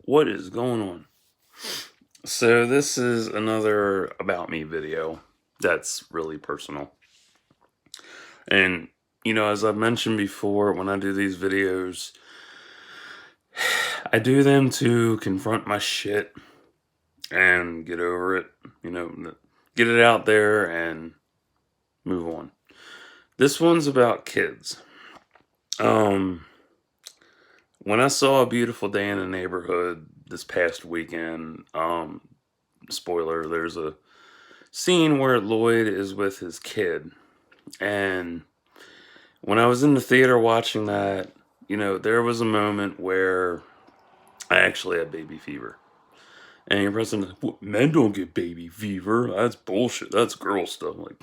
What is going on? So, this is another About Me video that's really personal. And, as I've mentioned before, when I do these videos, I do them to confront my shit and get over it, get it out there and move on. This one's about kids. Um, when I saw A Beautiful Day in the Neighborhood this past weekend, spoiler, there's a scene where Lloyd is with his kid. And when I was in the theater watching that, there was a moment where I actually had baby fever. And your president, men don't get baby fever. That's bullshit. That's girl stuff. I'm like,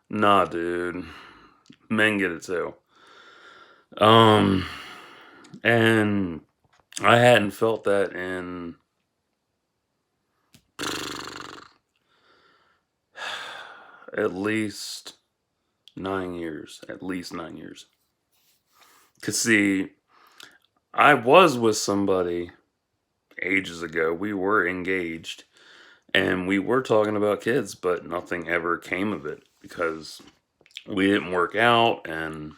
nah, dude. Men get it too. Um, and I hadn't felt that in at least 9 years. At least 9 years. Cause see, I was with somebody ages ago. We were engaged and we were talking about kids, but nothing ever came of it because we didn't work out and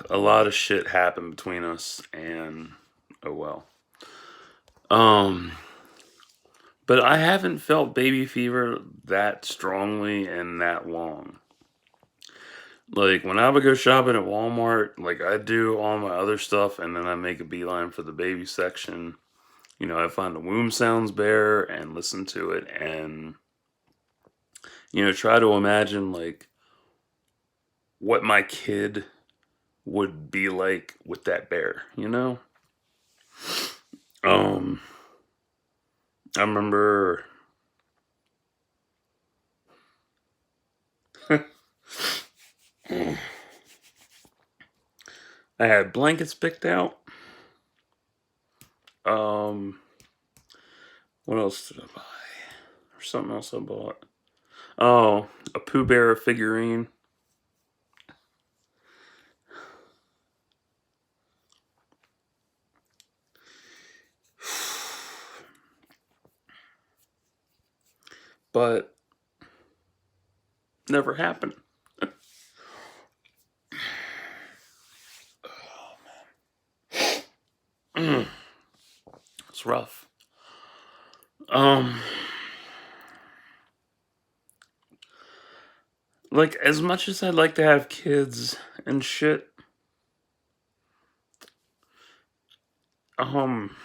a lot of shit happened between us and oh well. Um but I haven't felt baby fever that strongly and that long. Like when I would go shopping at Walmart, like I do all my other stuff and then I make a beeline for the baby section. I find the womb sounds bear and listen to it and try to imagine like what my kid would be like with that bear. Um I remember I had blankets picked out. Um what else did I buy? Or something else I bought. Oh, a Pooh Bear figurine. But never happened. It's rough. Um like as much as I'd like to have kids and shit, um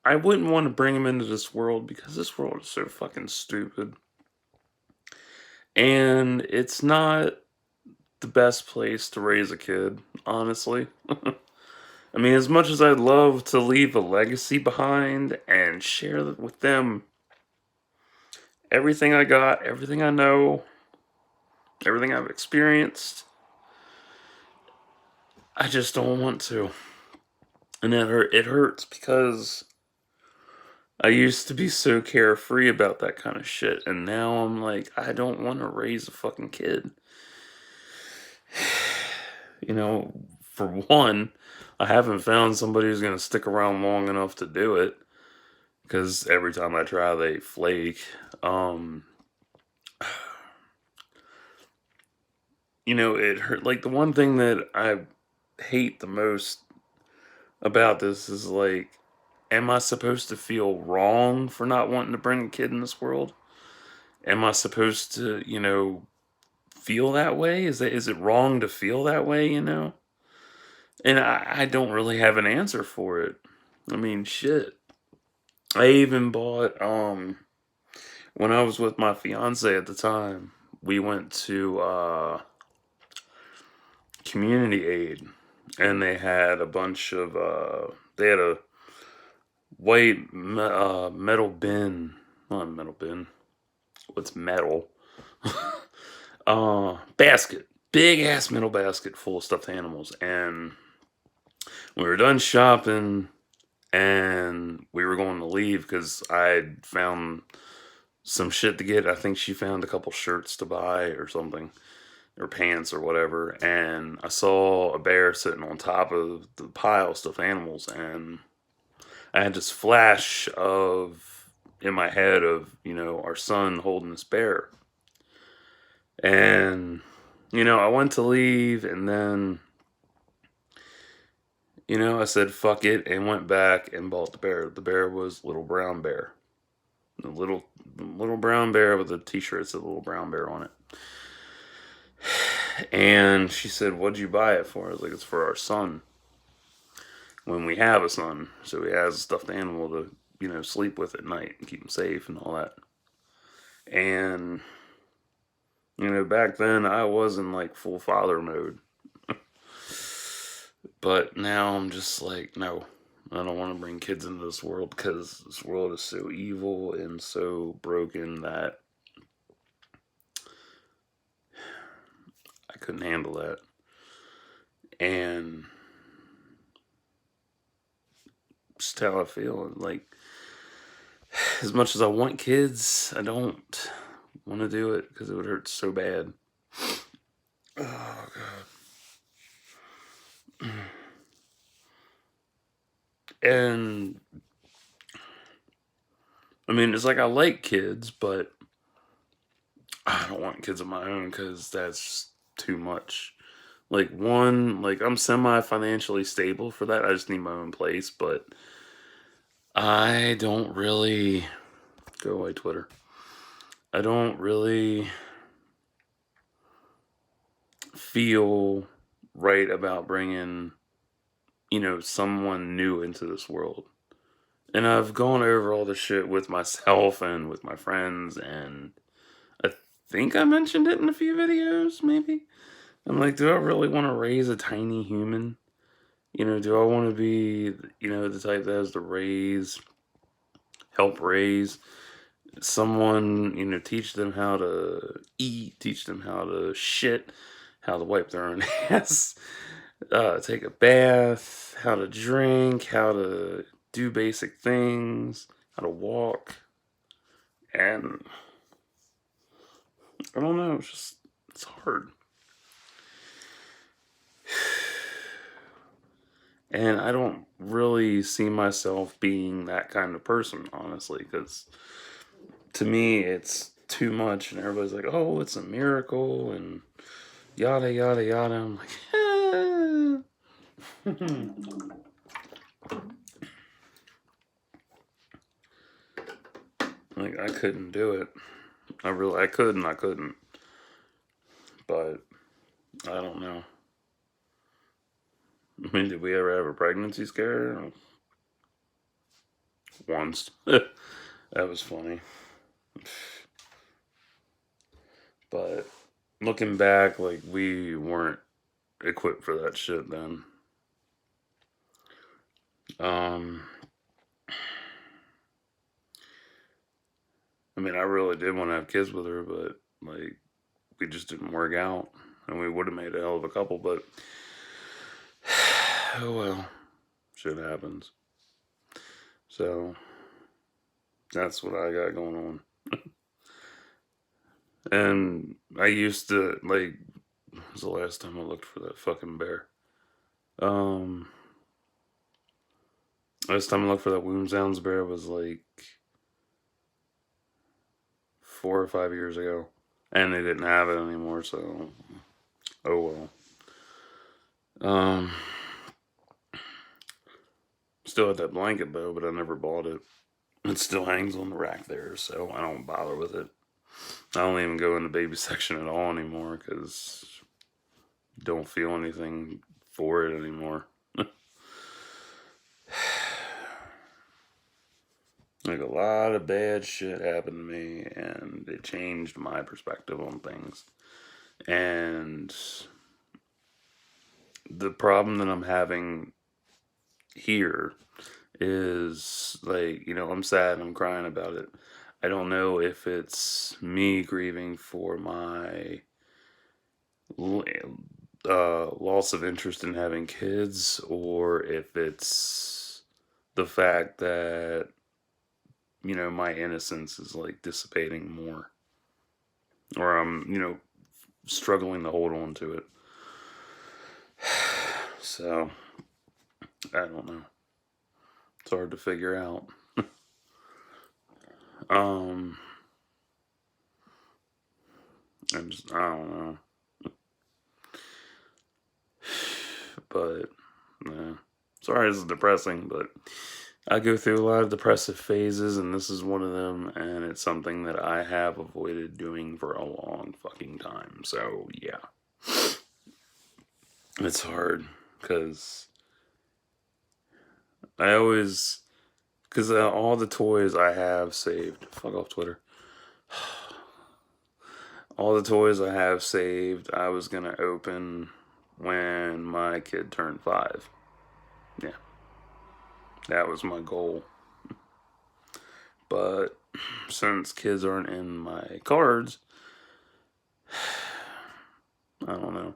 I wouldn't want to bring them into this world because this world is so fucking stupid. And it's not the best place to raise a kid, honestly. I mean, as much as I'd love to leave a legacy behind and share with them everything I got, everything I know, everything I've experienced, I just don't want to. And it hurts because I used to be so carefree about that kind of shit, and now I'm like, I don't want to raise a fucking kid. For one, I haven't found somebody who's going to stick around long enough to do it because every time I try, they flake. Um, it hurt. Like, the one thing that I hate the most about this is like, am I supposed to feel wrong for not wanting to bring a kid in this world? Am I supposed to, feel that way? Is it wrong to feel that way? And I don't really have an answer for it. I mean, shit. I even bought when I was with my fiance at the time, we went to community aid and they had a bunch of they had a white metal bin, not a metal bin. What's metal? Basket. Big ass metal basket full of stuffed animals and we were done shopping and we were going to leave because I found some shit to get. I think she found a couple shirts to buy or something. or pants or whatever, and I saw a bear sitting on top of the pile of stuffed animals, and I had this flash of in my head of, our son holding this bear. And, I went to leave, and then, I said fuck it and went back and bought the bear. The bear was Little Brown Bear. The little brown bear with a t-shirt that said Little Brown Bear on it. And she said, "What'd you buy it for?" I was like, "It's for our son. When we have a son, so he has a stuffed animal to, sleep with at night and keep him safe and all that." And, back then I was in like full father mode. But now I'm just like, no, I don't want to bring kids into this world because this world is so evil and so broken that I couldn't handle that. And just how I feel. Like, as much as I want kids, I don't want to do it because it would hurt so bad. Oh, God. And, I mean, it's like I like kids, but I don't want kids of my own because that's too much. Like, one, like, I'm semi financially stable for that. I just need my own place, but I don't really. Go away, Twitter. I don't really feel right about bringing, someone new into this world. And I've gone over all this shit with myself and with my friends, and I think I mentioned it in a few videos, maybe. I'm like, do I really want to raise a tiny human? Do I want to be, the type that has to help raise someone, teach them how to eat, teach them how to shit, how to wipe their own ass, take a bath, how to drink, how to do basic things, how to walk. And I don't know, it's hard. And I don't really see myself being that kind of person, honestly, because to me it's too much, and everybody's like, oh, it's a miracle, and yada, yada, yada. I'm like, like, I couldn't do it. I couldn't. But I don't know. I mean, did we ever have a pregnancy scare? Once. That was funny. But looking back, like, we weren't equipped for that shit then. Um, I mean, I really did want to have kids with her, but, like, we just didn't work out. And we would have made a hell of a couple, but oh well, shit happens. So that's what I got going on. And I used to, like, when was the last time I looked for that fucking bear? Um, Last time I looked for that Womb Sounds bear was like 4 or 5 years ago. And they didn't have it anymore, so oh well. Still had that blanket though, but I never bought it. It still hangs on the rack there, so I don't bother with it. I don't even go in the baby section at all anymore because don't feel anything for it anymore. Like, a lot of bad shit happened to me, and it changed my perspective on things. And the problem that I'm having here is, like, I'm sad, I'm crying about it. I don't know if it's me grieving for my loss of interest in having kids, or if it's the fact that, my innocence is like dissipating more, or I'm, struggling to hold on to it. So, I don't know. It's hard to figure out. um, I don't know. But, yeah. Sorry, this is depressing, but I go through a lot of depressive phases, and this is one of them, and it's something that I have avoided doing for a long fucking time. So, yeah. It's hard, because I always, because all the toys I have saved, fuck off Twitter, all the toys I have saved, I was going to open when my kid turned 5. Yeah, that was my goal. But since kids aren't in my cards, I don't know.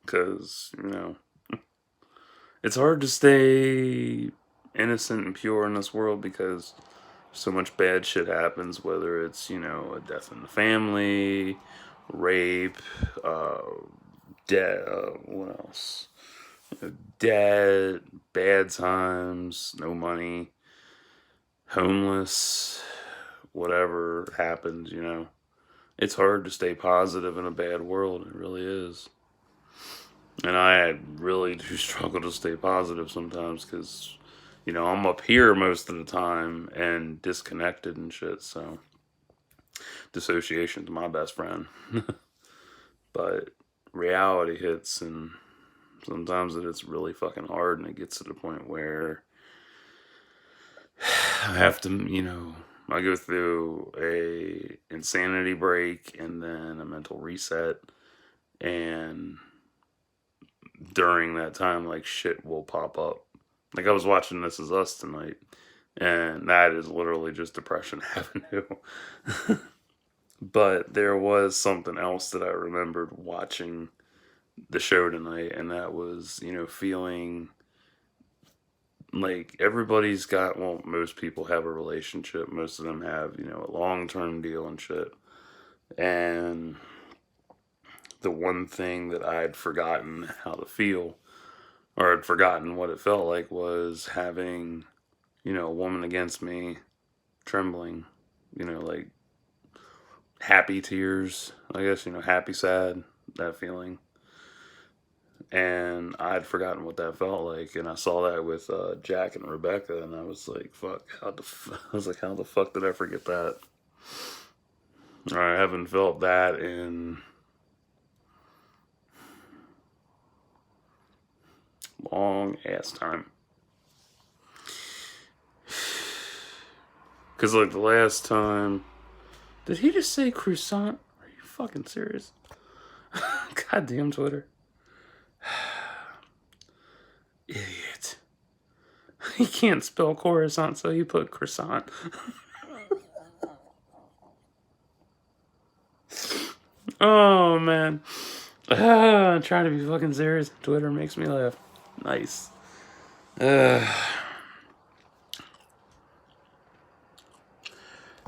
Because, it's hard to stay innocent and pure in this world because so much bad shit happens, whether it's, a death in the family, rape, what else? Debt, bad times, no money, homeless, whatever happens, It's hard to stay positive in a bad world. It really is. And I really do struggle to stay positive sometimes because, I'm up here most of the time and disconnected and shit. So, dissociation's my best friend. But reality hits, and sometimes it's really fucking hard, and it gets to the point where I have to, I go through a insanity break and then a mental reset, and during that time, like, shit will pop up. Like, I was watching This Is Us tonight, and that is literally just Depression Avenue. But there was something else that I remembered watching the show tonight, and that was, feeling like everybody's got, well, most people have a relationship. Most of them have, a long-term deal and shit. And the one thing that I'd forgotten how to feel, or I'd forgotten what it felt like, was having, a woman against me, trembling, like happy tears, I guess, happy, sad, that feeling. And I'd forgotten what that felt like, and I saw that with Jack and Rebecca, and I was like, "Fuck!" I was like, "How the fuck did I forget that?" I haven't felt that in long ass time. Cause like the last time, did he just say croissant? Are you fucking serious? Goddamn Twitter. Idiot. He can't spell Coruscant, so he put croissant. Oh, man. I'm trying to be fucking serious. Twitter makes me laugh. Nice.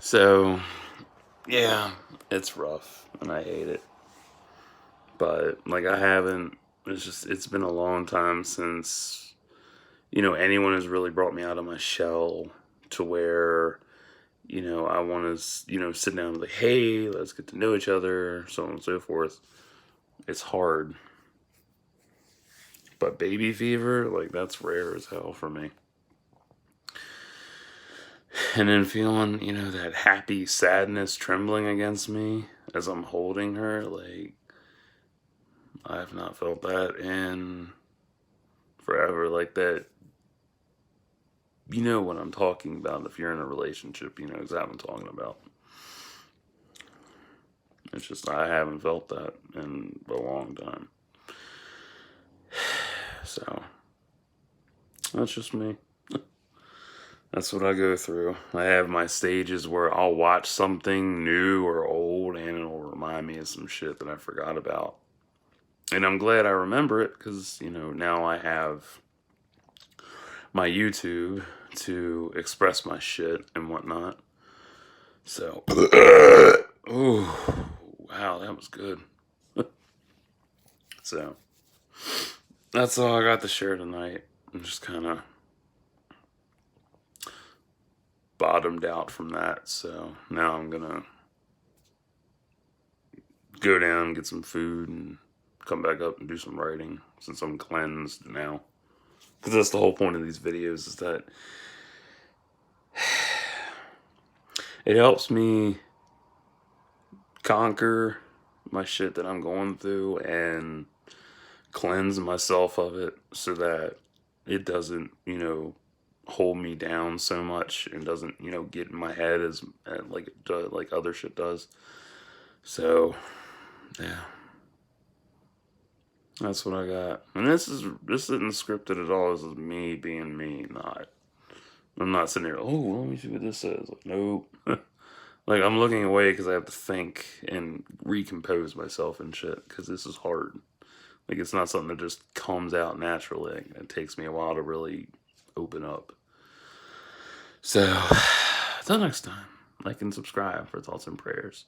So, yeah, it's rough, and I hate it. But, like, it's been a long time since, anyone has really brought me out of my shell to where, I want to, sit down and be like, hey, let's get to know each other, so on and so forth. It's hard. But baby fever, like, that's rare as hell for me. And then feeling, that happy sadness trembling against me as I'm holding her, like, I have not felt that in forever. Like that, you know what I'm talking about. If you're in a relationship, you know exactly what I'm talking about. It's just, I haven't felt that in a long time. So, that's just me. That's what I go through. I have my stages where I'll watch something new or old and it'll remind me of some shit that I forgot about. And I'm glad I remember it because, now I have my YouTube to express my shit and whatnot. So, ooh, wow, that was good. So that's all I got to share tonight. I'm just kind of bottomed out from that. So now I'm gonna go down, get some food, and come back up and do some writing since I'm cleansed now. Because that's the whole point of these videos, is that it helps me conquer my shit that I'm going through and cleanse myself of it so that it doesn't, hold me down so much and doesn't, get in my head as like it does, like other shit does. So, yeah. That's what I got. And this isn't scripted at all. This is me being me, not I'm not sitting here, oh, let me see what this says. Like, nope. Like, I'm looking away because I have to think and recompose myself and shit, because this is hard. Like, it's not something that just comes out naturally. It takes me a while to really open up. So, until next time, like and subscribe for thoughts and prayers.